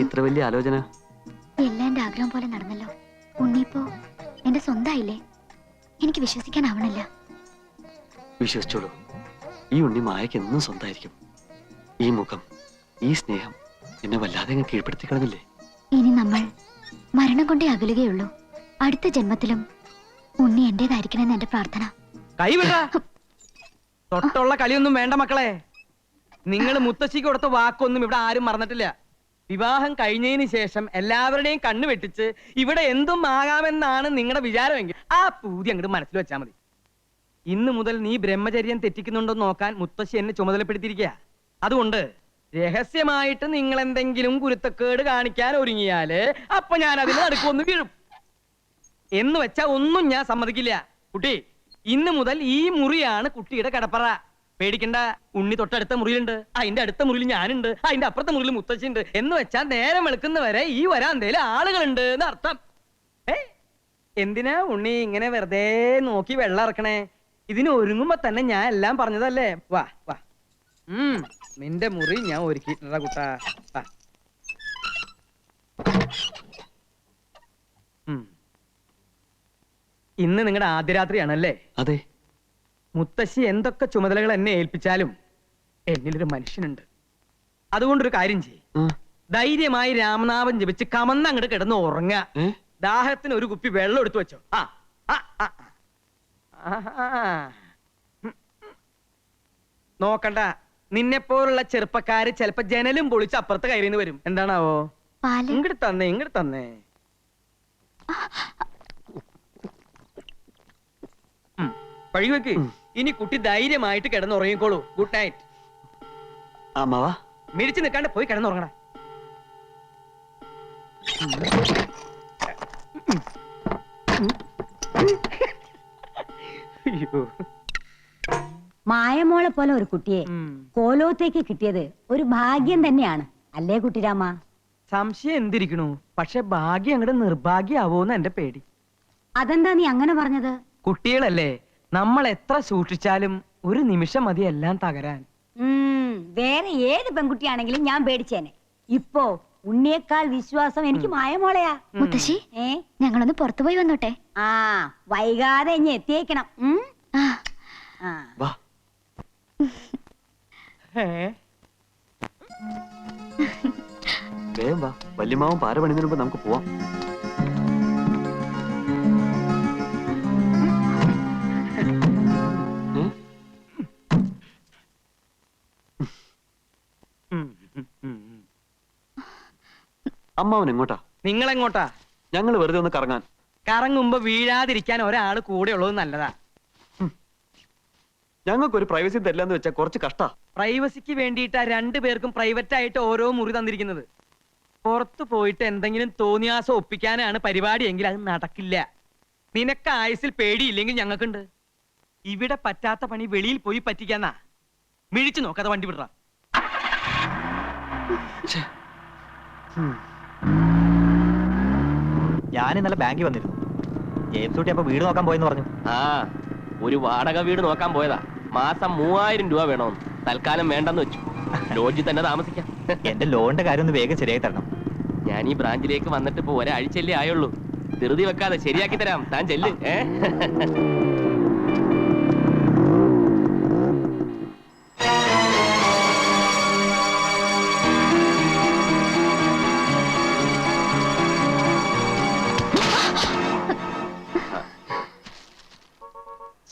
ഇത്ര വലിയ ആലോചന? എല്ലാം എന്റെ ആഗ്രഹം പോലെ നടന്നല്ലോ. ഉണ്ണിപ്പോ എന്റെ സ്വന്തമായില്ലേ? എനിക്ക് വിശ്വസിക്കാനാവണില്ല. വിശ്വസിച്ചോളൂ, ഈ ഉണ്ണി മായക്ക് എന്നും സ്വന്തമായിരിക്കും. ഈ മുഖം, ഈ സ്നേഹം എന്നെ വല്ലാതെ അങ്ങ് കീഴ്പ്പെടുത്തി കളഞ്ഞില്ലേ? ഇനി നമ്മൾ മരണം കൊണ്ടേ അകലുകയുള്ളൂ. അടുത്ത ജന്മത്തിലും ഉണ്ണി എന്റേതായിരിക്കണമെന്ന് എന്റെ പ്രാർത്ഥന. കൈവിട, തൊട്ടുള്ള കളിയൊന്നും വേണ്ട മക്കളെ. നിങ്ങൾ മുത്തശ്ശിക്ക് കൊടുത്ത വാക്കൊന്നും ഇവിടെ ആരും മറന്നിട്ടില്ല. വിവാഹം കഴിഞ്ഞതിന് ശേഷം എല്ലാവരുടെയും കണ്ണു വെട്ടിച്ച് ഇവിടെ എന്തും ആകാമെന്നാണ് നിങ്ങളുടെ വിചാരമെങ്കിൽ ആ പൂതി അങ്ങോട്ട് മനസ്സിൽ വെച്ചാൽ മതി. ഇന്ന് മുതൽ നീ ബ്രഹ്മചര്യം തെറ്റിക്കുന്നുണ്ടോ നോക്കാൻ മുത്തശ്ശി എന്നെ ചുമതലപ്പെടുത്തിയിരിക്കുക. അതുകൊണ്ട് രഹസ്യമായിട്ട് നിങ്ങൾ എന്തെങ്കിലും കുരുത്തക്കേട് കാണിക്കാൻ ഒരുങ്ങിയാല് അപ്പൊ ഞാൻ അതിന് നടുക്കൊന്ന് വീഴും. എന്ന് വെച്ചാ ഒന്നും ഞാൻ സമ്മതിക്കില്ല. കുട്ടി, ഇന്ന് മുതൽ ഈ മുറിയാണ് കുട്ടിയുടെ കിടപ്പറ. പേടിക്കണ്ട, ഉണ്ണി തൊട്ടടുത്ത മുറിയിലുണ്ട്, അതിന്റെ അടുത്ത മുറിയിൽ ഞാനുണ്ട്, അതിന്റെ അപ്പുറത്തെ മുറിയിൽ മുത്തശ്ശിണ്ട്. എന്ന് വെച്ചാൽ നേരം വെളുക്കുന്നവരെ ഈ വരാന്തേല് ആളുകളുണ്ട് എന്ന് അർത്ഥം. എന്തിനാ ഉണ്ണി ഇങ്ങനെ വെറുതെ നോക്കി വെള്ളം ഇറക്കണേ? ഇതിന് ഒരുങ്ങുമ്പോ തന്നെ ഞാൻ എല്ലാം പറഞ്ഞതല്ലേ. വാ വാ, നിന്റെ മുറി ഞാൻ ഒരുക്കിയിട്ടുള്ള കുട്ടാ. ഇന്ന് നിങ്ങളുടെ ആദ്യ രാത്രിയാണല്ലേ? അതെ. മുത്തശ്ശി എന്തൊക്കെ ചുമതലകൾ എന്നെ ഏൽപ്പിച്ചാലും എന്നിലൊരു മനുഷ്യനുണ്ട്. അതുകൊണ്ടൊരു കാര്യം ചെയ്യ്, ധൈര്യമായി രാമനാമം ജപിച്ച് കമന്ന് അങ്ങോട്ട് കിടന്ന് ഉറങ്ങുക. ദാഹത്തിന് ഒരു കുപ്പി വെള്ളം എടുത്തു വെച്ചോ. നോക്കണ്ട, നിന്നെപ്പോലുള്ള ചെറുപ്പക്കാര് ചിലപ്പോ ജനലും പൊളിച്ച് അപ്പുറത്ത് കയറിന്ന് വരും. എന്താണാവോ? ഇങ്ങോട്ട് തന്നേ, ഇങ്ങോട്ട് തന്നേ. പഴിവെക്ക്. ഇനി കുട്ടി ധൈര്യമായിട്ട് കിടന്നുറങ്ങിക്കോളൂ. Good night. മിടിച്ചു നിൽക്കാണ്ട് പോയി കിടന്നുറങ്ങണ. മായമോളെ പോലെ ഒരു കുട്ടിയെ കോലോത്തേക്ക് കിട്ടിയത് ഒരു ഭാഗ്യം തന്നെയാണ്, അല്ലേ കുട്ടിരാമ? സംശയം എന്തിരിക്കണു, പക്ഷെ ഭാഗ്യം അങ്ങോട്ട് നിർഭാഗ്യാവോന്ന് എന്റെ പേടി. അതെന്താ നീ അങ്ങനെ പറഞ്ഞത്? കുട്ടികളല്ലേ, നമ്മൾ എത്ര സൂക്ഷിച്ചാലും ഒരു നിമിഷം മതി എല്ലാം തകരാൻ. വേറെ ഏത് പെൺകുട്ടിയാണെങ്കിലും ഞാൻ പേടിച്ചേനെ. ഇപ്പോ ഉണ്ണിയേക്കാൾ വിശ്വാസം എനിക്ക് മായമോളയാ. മുത്തശ്ശി, ഞങ്ങളൊന്ന് പുറത്തുപോയി വന്നോട്ടെ? വൈകാതെ ഇനി എത്തിയേക്കണം. വല്യമാവും പാര പണിതിന് മുമ്പ് നമുക്ക് പോവാം. അമ്മാവൻ എങ്ങോട്ടാ? നിങ്ങൾ എങ്ങോട്ടാ? ഞങ്ങൾ വെറുതെ ഒന്ന് കറങ്ങാൻ. കറങ്ങുമ്പോ വീഴാതിരിക്കാൻ ഒരാള് കൂടെ ഉള്ളത് നല്ലതാ. ഞങ്ങൾക്കൊരു പ്രൈവസി തരില്ലെന്ന് വെച്ചാൽ കുറച്ച് കഷ്ടാ. പ്രൈവസിക്ക് വേണ്ടിയിട്ടാ രണ്ടുപേർക്കും പ്രൈവറ്റ് ആയിട്ട് ഓരോ മുറി തന്നിരിക്കുന്നത്. പുറത്തു പോയിട്ട് എന്തെങ്കിലും തോന്നിയാസം ഒപ്പിക്കാനാണ് പരിപാടി എങ്കിൽ അത് നടക്കില്ല. നിനക്ക് ആയുസിൽ പേടിയില്ലെങ്കിൽ ഞങ്ങൾക്കുണ്ട്. ഇവിടെ പറ്റാത്ത പണി വെളിയിൽ പോയി പറ്റിക്കാന്നാ. മിഴിച്ചു നോക്കാതെ വണ്ടി വിടറ. ഞാൻ ഇന്നലെ ബാങ്കിൽ വന്നിരുന്നു. ജെയിംസ് കുട്ടി അപ്പൊ വീട് നോക്കാൻ പോയെന്ന് പറഞ്ഞു. ഒരു വാടക വീട് നോക്കാൻ പോയതാ. മാസം 3000 രൂപ വേണമെന്ന്. തൽക്കാലം വേണ്ടെന്ന് വെച്ചു. ലോഡ്ജിൽ തന്നെ താമസിക്കാം. എന്റെ ലോണിന്റെ കാര്യം ഒന്ന് വേഗം ശരിയാക്കി തരണം. ഞാൻ ഈ ബ്രാഞ്ചിലേക്ക് വന്നിട്ട് ഇപ്പൊ ഒരാഴ്ചയല്ലേ ആയുള്ളൂ. ധൃതി വെക്കാതെ ശരിയാക്കി തരാം. താൻ ചെല്ല്.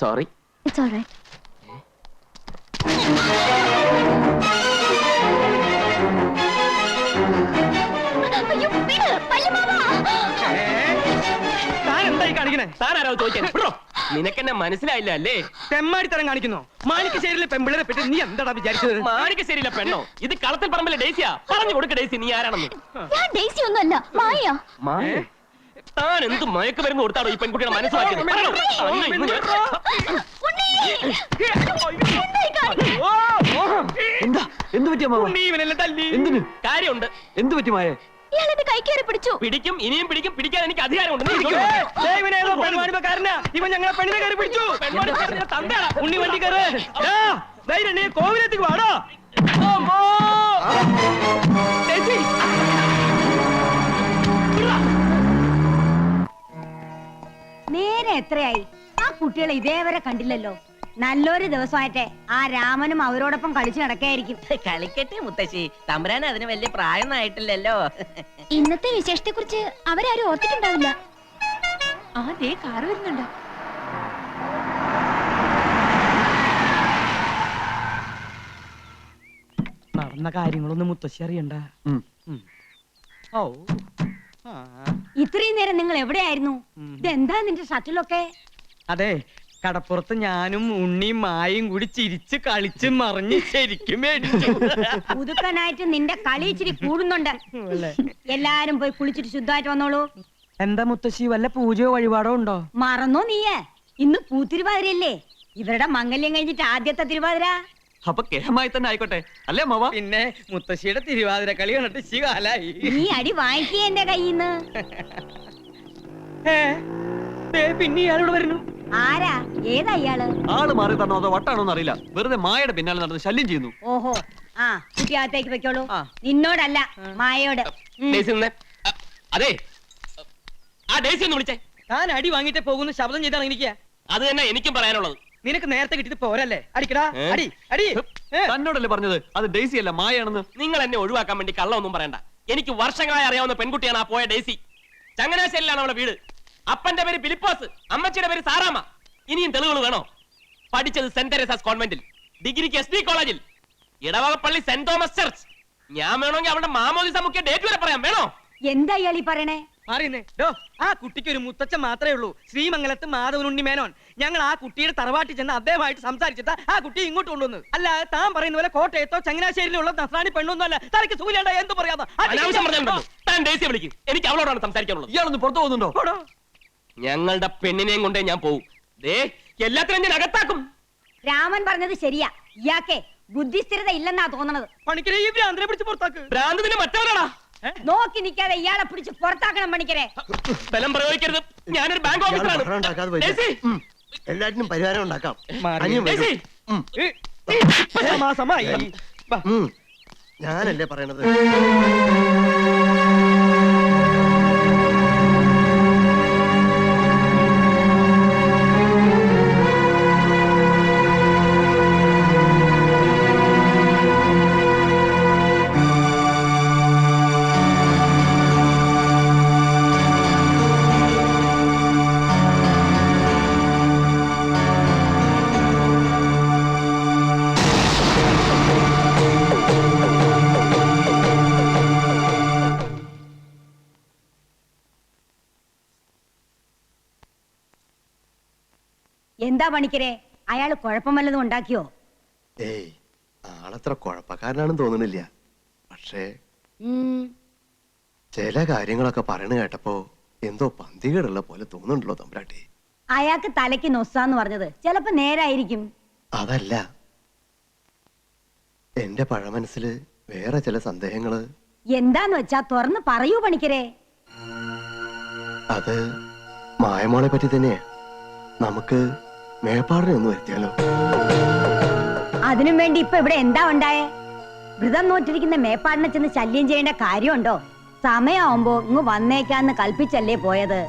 സോറി. It's all right. നിനക്കെന്നെ മനസ്സിലായില്ല അല്ലേ? തെമ്മാടിത്തരം കാണിക്കുന്നു. മാണിക്കശ്ശേരിയിലെ പെമ്പിളരെ പറ്റി നീ എന്താടാ വിചാരിച്ചത്? മാണിക്കശ്ശേരിയിലെ പെണ്ണോ? ഇത് കളത്തിൽ പറമ്പിലെ ഡേസിയാ. പറഞ്ഞു കൊടുക്ക ഡേസി, നീ ആരാണെന്ന്. ഞാൻ ഡേസി ഒന്നുമല്ല, മായ. മായ? താൻ എന്ത് മയക്ക് മരുന്ന് കൊടുത്താണോ ഈ പെൺകുട്ടിയുടെ മനസ്സിലാക്കിയത്? എന്താ? എന്ത് പറ്റിയ കാര്യമുണ്ട്. എന്ത് പറ്റി മായ? പിടിക്കും, ഇനിയും പിടിക്കും. പിടിക്കാൻ എനിക്ക് അധികാരമുണ്ട്. ഇവൻ ഞങ്ങളെ പെണ്ണിനെ കയറി പിടിച്ചു. ഉണ്ണി വണ്ടി കയറ്. കോവിലത്തേക്ക് വാടോ. നേരെ എത്രയായി? ആ കുട്ടികളെ ഇതേവരെ കണ്ടില്ലല്ലോ. നല്ലൊരു ദിവസമായിട്ടെ ആ രാമനും അവരോടൊപ്പം കളിച്ചു നടക്കായിരിക്കും. കളിക്കട്ടെ മുത്തശ്ശി, തമ്പുരാൻ അതിന് വലിയ പ്രായമൊന്നും ആയിട്ടില്ലല്ലോ. ഇന്നത്തെ വിശേഷത്തെ കുറിച്ച് അവരാരും ഓർത്തിട്ടുണ്ടാവില്ല. ദേ കാറ് വരുന്നുണ്ട്. നടന്ന കാര്യങ്ങളൊന്നും മുത്തശ്ശി അറിയണ്ട. ഉം. ഓ ആ. ഇത്രയും നേരം നിങ്ങൾ എവിടെയായിരുന്നു? ഇതെന്താ നിന്റെ ഷട്ടിലൊക്കെ? അതെ, കടപ്പുറത്ത് ഞാനും ഉണ്ണിയും മായയും കൂടി ചിരിച്ച് കളിച്ച് മറിഞ്ഞ് ശരിക്കും മേടിച്ചു. പുതുക്കനായിട്ട് നിന്റെ കളി ഇച്ചിരി കൂടുന്നുണ്ട്. എല്ലാരും പോയി കുളിച്ചിട്ട് ശുദ്ധമായിട്ട് വന്നോളൂ. എന്താ മുത്തശ്ശി, വല്ല പൂജയോ വഴിപാടോ ഉണ്ടോ? മറന്നോ നീയേ? ഇന്ന് പൂത്തിരുവാതിരയല്ലേ? ഇവരുടെ മംഗല്യം കഴിഞ്ഞിട്ട് ആദ്യത്തെ തിരുവാതിര. അപ്പൊ കേമായി തന്നെ ആയിക്കോട്ടെ അല്ലേ മാവ? പിന്നെ മുത്തശ്ശിയുടെ തിരുവാതിര കളി കണ്ടിട്ട് ശികാലായി. നീ അടി വാങ്ങിക്കേ എന്റെ കയ്യിന്ന്. പിന്നെ ഇയാളോട് വരുന്നു. ആരാ? ഏതാ ഇയാള്? ആള് മാറി തന്നോ അതോ വട്ടാണോന്ന് അറിയില്ല. വെറുതെ മായയുടെ പിന്നാലെ നടന്ന് ശല്യം ചെയ്യുന്നു. ഓഹോ, ആ കുട്ടിയകത്തേക്ക് വെക്കോളൂ. ആ. നിന്നോടല്ല, മായയോട്. ഡേയ്സി നിന്നെ. അതെ, ആ ഡേയ്സി ഒന്ന് വിളിച്ചേ. താൻ അടി വാങ്ങിട്ടേ പോകുന്ന ശബ്ദം ചെയ്താണ് എനിക്ക്. അത് തന്നെ എനിക്കും പറയാനുള്ളത്. നിനക്ക് നേരത്തെ കിട്ടിയിട്ട് പോരല്ലേ? അടിക്കടാ, അടി അടി. തന്നോടല്ലേ പറഞ്ഞത് അത് ഡെയ്സി അല്ല മായാണെന്ന്? നിങ്ങൾ എന്നെ ഒഴിവാക്കാൻ വേണ്ടി കള്ളമൊന്നും പറയണ്ട. എനിക്ക് വർഷങ്ങളായി അറിയാവുന്ന പെൺകുട്ടിയാണ് ആ പോയ ഡേയ്സി. ചങ്ങനാശ്ശേരിയിലാണ് അവളുടെ വീട്. അപ്പന്റെ പേര് ഫിലിപ്പോസ്, അമ്മച്ചിയുടെ പേര് സാറാമ്മ. ഇനിയും തെളിവുകൾ വേണോ? പഠിച്ചത് സെന്റ് തെരേസാസ് കോൺവെന്റിൽ, ഡിഗ്രിക്ക് SD കോളേജിൽ, ഇടവകപ്പള്ളി സെന്റ് തോമസ് ചർച്ച്. ഞാൻ വേണമെങ്കിൽ അവളുടെ മാമോദിസ മുഖ്യ ഡേറ്റ് വരെ പറയാം. വേണോ? എന്താ ഇയാളീ പറയണേ? മാറിയുന്നേ. ആ കുട്ടിക്ക് ഒരു മുത്തച്ഛൻ മാത്രമേ ഉള്ളൂ, ശ്രീമംഗലത്ത് മാധവനുണ്ണി മേനോൻ. ഞങ്ങൾ ആ കുട്ടിയുടെ തറവാട്ടിൽ ചെന്ന് അദ്ദേഹമായിട്ട് സംസാരിച്ചിട്ട് ആ കുട്ടി ഇങ്ങോട്ട് കൊണ്ടുവന്നു. അല്ലാതെ താൻ പറയുന്ന പോലെ കോട്ടയത്തോ ചങ്ങനാശ്ശേരിയിലുള്ള നസ്രാണി പെണ്ണൊന്നും അല്ല. തനിക്ക് സൂര്യാണ്ട എന്ത് പറയാതെ താൻ ഡേയ്സിയെ വിളിക്കും. എനിക്ക് അവളോടാണ് സംസാരിക്കാനുള്ളത്. ഇയാളൊന്ന് പുറത്തു പോകുന്നുണ്ടോ? ഞങ്ങളുടെ പെണ്ണിനെയും കൊണ്ടേ ഞാൻ പോവും. ദേ, എല്ലാത്തിനും ഞാൻ അകത്താക്കും. രാമൻ പറഞ്ഞത് ശരിയാ. ഇയാക്കെ ബുദ്ധിസ്ഥിരത ഇല്ലെന്നാ തോന്നണത്. പണിക്കരെ ഈ ഭ്രാന്തനെ പിടിച്ച് പുറത്താക്ക്. ഭ്രാന്തത്തിന് മറ്റവരാടാ. നോക്കി നിൽക്കാതെ ഇയാളെ പിടിച്ച് പുറത്താക്കണം പണിക്കരെ. ബലം പ്രയോഗിക്കരുത്. ഞാനൊരു ബാങ്ക് ഓഫീസറാണ്. ഡേയ്സി, എല്ലാറ്റിനും പരിഹാരം ഉണ്ടാക്കാം. ഡേയ്സി, മാസമായി. ഞാനല്ലേ പറയണത്. എന്താ പണിക്കരെ, അയാള് കുഴപ്പം വല്ലതും ഉണ്ടാക്കിയോ? ഏയ്, ആളത്ര കുഴപ്പക്കാരനാണെന്ന് തോന്നണില്ല. പക്ഷേ ചില കാര്യങ്ങളൊക്കെ പറയണ കേട്ടപ്പോ എന്തോ പന്തികേടുള്ള പോലെ തോന്നുന്നുണ്ടല്ലോ തമ്പുരാട്ടി. അയാൾക്ക് തലയ്ക്ക് നൊസാന്ന് പറഞ്ഞത് ചിലപ്പോ നേരായിരിക്കും. അതല്ല, എന്റെ പഴമനസ്സില് വേറെ ചില സന്ദേഹങ്ങള്. എന്താന്ന് വെച്ചാ തുറന്ന് പറയൂ പണിക്കരെ. അത് മായമോളെ പറ്റി തന്നെയാ. നമുക്ക് മേപ്പാടിനെ ഒന്ന് വരുത്തിയാലോ? അതിനും വേണ്ടി ഇപ്പൊ ഇവിടെ എന്താ ഉണ്ടായേ? വ്രതം നോറ്റിരിക്കുന്ന മേപ്പാടിനെ ചെന്ന് ശല്യം ചെയ്യേണ്ട കാര്യമുണ്ടോ? സമയമാവുമ്പോ ഇങ്ങ് വന്നേക്കാന്ന് കൽപ്പിച്ചല്ലേ പോയത്.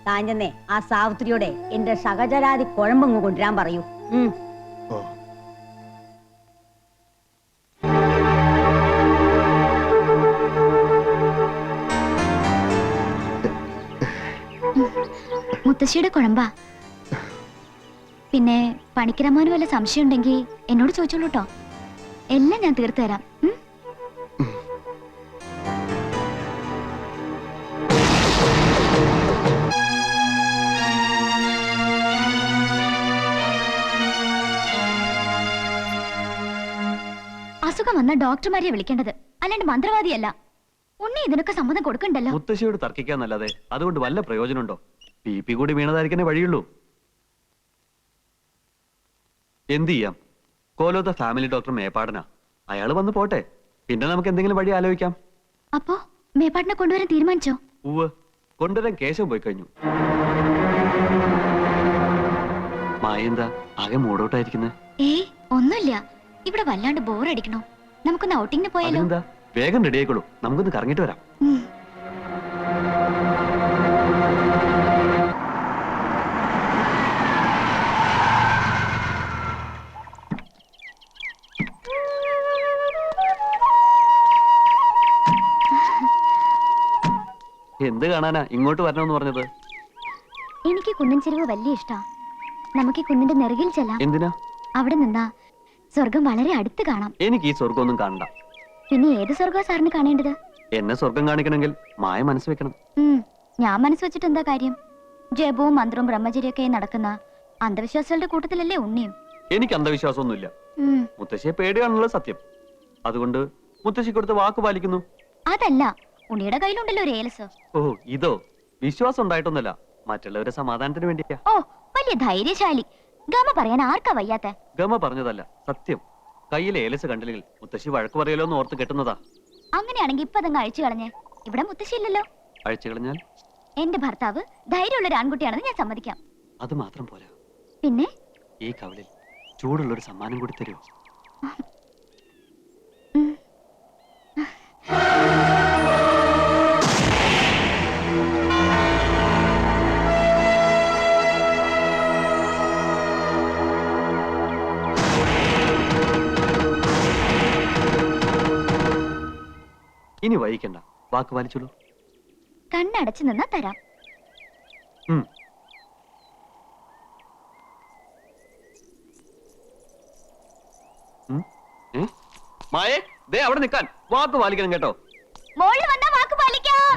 താഞ്ചെന്നേ ആ സാവിത്രിയോടെ എന്റെ സഹചരാതി കുഴമ്പ് കൊണ്ടുവരാൻ പറയൂ. ഓ, മുത്തശ്ശിയുടെ കുഴമ്പാ. പിന്നെ പണിക്കരമാന് വല്ല സംശയം ഉണ്ടെങ്കിൽ എന്നോട് ചോദിച്ചോളൂ കേട്ടോ. എല്ലാം ഞാൻ തീർത്തു തരാം. അസുഖം വന്ന ഡോക്ടർമാരെ വിളിക്കേണ്ടത്, അല്ലാണ്ട് മന്ത്രവാദിയല്ല. ഉണ്ണി ഇതിനൊക്കെ സമ്മതം കൊടുക്കണ്ടല്ലോ. മുത്തശ്ശിയോട് തർക്കിക്കാന്നല്ലാതെ അതുകൊണ്ട് വല്ല പ്രയോജനമുണ്ടോ? BP കൂടി വീണതായിരിക്കണേ വഴിയുള്ളൂ. എന്ത് ചെയ്യാം? കോലോത്ത ഫാമിലി ഡോക്ടർ മേപ്പാടനാ. അയാള് വന്ന് പോട്ടെ, പിന്നെ നമുക്ക് എന്തെങ്കിലും വഴി ആലോചിക്കാം. അപ്പോ മേപ്പാട്ടിനെ കൊണ്ടുവരാൻ തീരുമാനിച്ചോ? ഉവ്വ്, കൊണ്ടുവരാൻ കേശവൻ പോയി കഴിഞ്ഞു. മായ എന്താ ആകെ മൂടോട്ടായിരിക്കുന്നത്? ഏയ് ഒന്നുമില്ല, ഇവിടെ വല്ലാണ്ട് ബോറടിക്കണോ. നമുക്കൊന്ന് ഔട്ടിങ്ങിന് പോയാലോ? എന്താ, വേഗം റെഡി ആയിക്കോളൂ, നമുക്കൊന്ന് കറങ്ങിട്ട് വരാം. എന്ത് കാണാനാ ഇങ്ങോട്ട് വരണമെന്ന് പറഞ്ഞത്? എനിക്ക് കുന്നിൻ ചെരുവ് വലിയ ഇഷ്ടാ. നമുക്ക് ഈ കുന്നിന്റെ നെറുകിൽ ചെല്ലാം. എന്തിനാ? അവിടെ നിന്നാ സ്വർഗം വളരെ അടുത്ത് കാണാം. എനിക്ക് ഈ സ്വർഗമൊന്നും കാണണ്ട. പിന്നെ ഏത് സ്വർഗം സാറിന് കാണേണ്ടത്? എന്നെ സ്വർഗം കാണിക്കണമെങ്കിൽ മായ മനസ്സ് വെക്കണം. ഞാൻ മനസ്സ് വെച്ചിട്ട് എന്താ കാര്യം? ജപവും മന്ത്രവും ബ്രഹ്മചര്യൊക്കെ നടക്കുന്ന അന്ധവിശ്വാസികളുടെ കൂട്ടത്തിലല്ലേ ഉണ്ണിയും? എനിക്ക് അന്ധവിശ്വാസമൊന്നുമില്ല. മുത്തശ്ശിയെ പേടിയാണുള്ളത് സത്യം. അതുകൊണ്ട് മുത്തശ്ശി കൊടുത്ത വാക്ക് പാലിക്കുന്നു. അതല്ല, ഉണ്ണിയുടെ കയ്യിലുണ്ടല്ലോ ഒരു ഏലസ്. ഓ ഇതോ? വിശ്വാസം ഉണ്ടായിട്ടൊന്നുമല്ല, മറ്റുള്ളവരുടെ സമാധാനത്തിന് വേണ്ടിയാ. ഓ വലിയ ധൈര്യശാലി. ഗമ പറയാൻ ആർക്കാ വയ്യാത്ത? ഗമ പറഞ്ഞതല്ല, സത്യം. കയ്യിൽ ഏലസ് കണ്ടില്ലെങ്കിൽ മുത്തശ്ശി വഴക്ക് പറയലോ എന്ന് ഓർത്ത് കെട്ടുന്നതാ. അങ്ങനെയാണെങ്കിൽ ഇപ്പൊ അതങ്ങ് അഴിച്ചു കളഞ്ഞേ. ഇവിടെ മുത്തശ്ശി ഇല്ലല്ലോ. അഴിച്ചു കളഞ്ഞാൽ എന്റെ ഭർത്താവ് ധൈര്യമുള്ള ഒരു ആൺകുട്ടിയാണെന്ന് ഞാൻ സമ്മതിക്കാം. അത് മാത്രം പോരാ, പിന്നെ ഈ കവളിൽ ചൂടുള്ളൊരു സമ്മാനം കൂടി തരുമോ? ഇനി വൈകിക്കണ്ട, വാക്ക് പാലിച്ചോളൂ. കണ്ണടച്ചു നിന്നാ തരാം. മായേ, ദേ അവിടെ നിൽക്കാൻ. വാക്ക് പാലിക്കണം കേട്ടോ. മോളിൽ വന്നാ വാക്ക് പാലിക്കാം.